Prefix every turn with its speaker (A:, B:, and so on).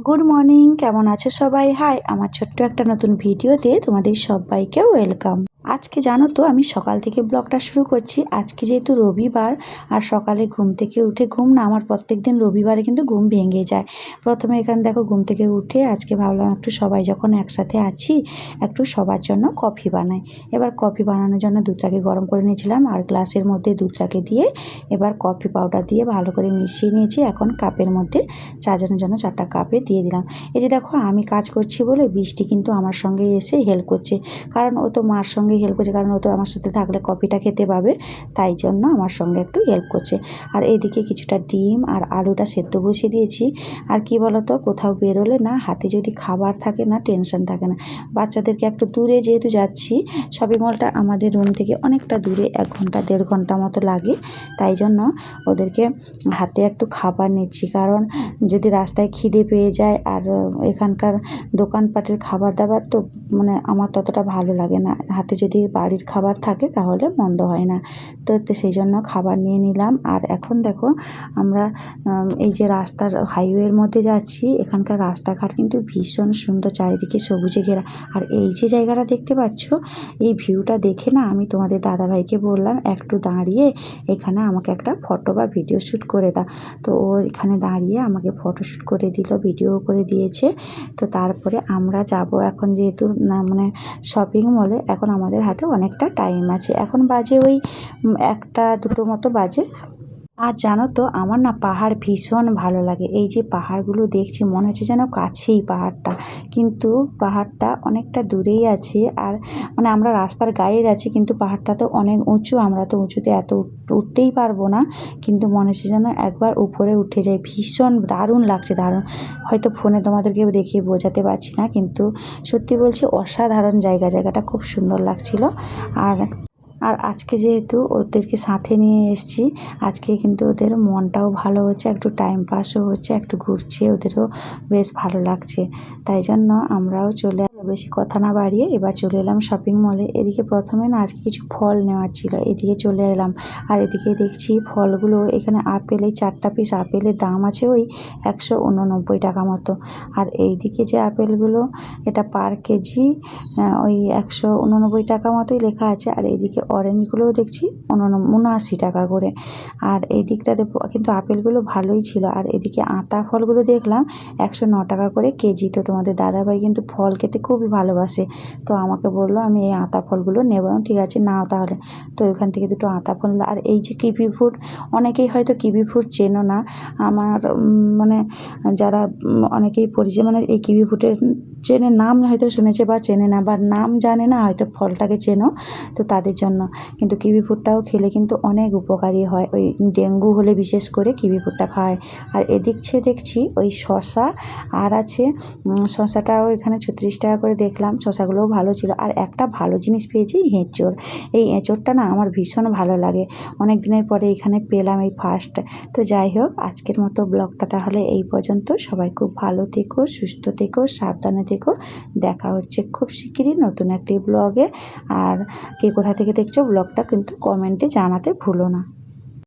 A: Good morning, কেমন আছো সবাই? হাই, আমার ছোট্ট একটা নতুন ভিডিওতে তোমাদের সবাইকে ওয়েলকাম। আজকে জানো তো আমি সকাল থেকে ব্লগটা শুরু করছি। আজকে যেহেতু রবিবার আর সকালে ঘুম থেকে উঠে ঘুম না আমার প্রত্যেক দিন রবিবারে কিন্তু ঘুম ভেঙে যায়। প্রথমে এখানে দেখো ঘুম থেকে উঠে আজকে ভাবলাম একটু সবাই যখন একসাথে আছি একটু সবার জন্য কফি বানাই। এবার কফি বানানোর জন্য দুধটাকে গরম করে নিয়েছিলাম আর গ্লাসের মধ্যে দুধটাকে দিয়ে এবার কফি পাউডার দিয়ে ভালো করে মিশিয়ে নিয়েছি। এখন কাপের মধ্যে চারজনের জন্য 4টা কাপে দিয়ে দিলাম। এই যে দেখো আমি কাজ করছি বলে বৃষ্টি কিন্তু আমার সঙ্গে এসে হেল্প করছে, কারণ ও তো মার সঙ্গে হেল্প করছে, কারণ ও তো আমার সাথে থাকলে কফিটা খেতে পাবে, তাই জন্য আমার সঙ্গে একটু হেল্প করছে। আর এইদিকে কিছুটা ডিম আর আলুটা সেদ্ধ বসিয়ে দিয়েছি। আর কি বলতো, কোথাও বেরোলে না হাতে যদি খাবার থাকে না টেনশন থাকে না। বাচ্চাদেরকে একটু দূরে যেহেতু যাচ্ছি, শপিং মলটা আমাদের রুম থেকে অনেকটা দূরে, 1 ঘন্টা 1.5 ঘন্টা মতো লাগে, তাই জন্য ওদেরকে হাতে একটু খাবার নিচ্ছি। কারণ যদি রাস্তায় খিদে পেয়ে যায় আর এখানকার দোকানপাটের খাবার দাবার তো আমার ততটা ভালো লাগে না, হাতে যদি বাড়ির খাবার থাকে তাহলে মন্দ হয় না। তো সেই জন্য খাবার নিয়ে নিলাম। আর এখন দেখো আমরা এই যে রাস্তার হাইওয়ের মধ্যে যাচ্ছি, এখানকার রাস্তাঘাট কিন্তু ভীষণ সুন্দর, চারিদিকে সবুজে ঘেরা। আর এই যে জায়গাটা দেখতে পাচ্ছ, এই ভিউটা দেখে না আমি তোমাদের দাদাভাইকে বললাম একটু দাঁড়িয়ে এখানে আমাকে একটা ফটো বা ভিডিও শ্যুট করে দাও। তো ও এখানে দাঁড়িয়ে আমাকে ফটোশ্যুট করে দিল, ভিডিও করে দিয়েছে। তো তারপরে আমরা যাব এখন, যেহেতু শপিং মলে এখন আমাদের হাতে অনেকটা টাইম আছে। এখন বাজে ওই 1টা 2টো মতো বাজে। আর জানো তো আমার না পাহাড় ভীষণ ভালো লাগে। এই যে পাহাড়গুলো দেখছি মনে হচ্ছে যেন কাছেই পাহাড়টা, কিন্তু পাহাড়টা অনেকটা দূরেই আছে। আর আমরা রাস্তার গায়ে যাচ্ছি, কিন্তু পাহাড়টা তো অনেক উঁচু, আমরা তো উঁচুতে এত উঠতেই পারবো না, কিন্তু মনে হচ্ছে যেন একবার উপরে উঠে যাই। ভীষণ দারুণ লাগছে, দারুণ। হয়তো ফোনে তোমাদেরকে দেখিয়ে বোঝাতে পারছি না, কিন্তু সত্যি বলছি অসাধারণ জায়গাটা খুব সুন্দর লাগছিল। আর আর আজকে যেহেতু ওদেরকে সাথে নিয়ে এসেছি, আজকে কিন্তু ওদের মনটাও ভালো হচ্ছে, একটু টাইম পাসও হচ্ছে, একটু ঘুরছে, ওদেরও বেশ ভালো লাগছে। তাই জন্য আমরাও বেশি কথা না বাড়িয়ে এবার চলে এলাম শপিং মলে। এদিকে প্রথমে না আজকে কিছু ফল নেওয়ার ছিল, এদিকে চলে এলাম। আর এদিকে দেখছি ফলগুলো, এখানে আপেল, এই 4টা পিস আপেলের দাম আছে ওই 189 টাকা মতো। আর এইদিকে যে আপেলগুলো, এটা পার কেজি ওই 189 টাকা মতোই লেখা আছে। আর এইদিকে অরেঞ্জগুলোও দেখছি 79 টাকা করে। আর এই দিকটাতে কিন্তু আপেলগুলো ভালোই ছিল। আর এদিকে আতা ফলগুলো দেখলাম 109 টাকা করে কেজি। তো তোমাদের দাদাভাই কিন্তু ফল খেতে খুবই ভালোবাসে, তো আমাকে বললো আমি এই আতা ফলগুলো নেব। ঠিক আছে, নাও তাহলে। তো ওইখান থেকে 2টো আতা ফল। আর এই যে কিবি ফ্রুট, অনেকেই হয়তো কিবি ফ্রুট চেনো না। আমার যারা অনেকেই পরিচয় এই কিবি ফ্রুটের চেনে, নাম হয়তো শুনেছে বা চেনে না, বা নাম জানে না, হয়তো ফলটাকে চেনো, তো তাদের জন্য। কিন্তু কিবি ফ্রুটটাও খেলে কিন্তু অনেক উপকারী হয়, ওই ডেঙ্গু হলে বিশেষ করে কিবি ফ্রুটটা খায়। আর দেখছি ওই শসা আর আছে, শসাটাও এখানে 36 টাকা করে দেখলাম, শসাগুলোও ভালো ছিল। আর একটা ভালো জিনিস পেয়েছি, এঁচোড়। এই এঁচোড়টা না আমার ভীষণ ভালো লাগে, অনেক দিনের পরে এখানে পেলাম এই ফার্স্ট। তো যাই হোক, আজকের মতো ব্লগটা তাহলে এই পর্যন্ত। সবাই খুব ভালো থেকো, সুস্থ থেকো, সাবধানে থেকো। দেখা হচ্ছে খুব শিগগিরই নতুন একটি ব্লগে। আর কে কোথা থেকে দেখছো ব্লগটা কিন্তু কমেন্টে জানাতে ভুলো না।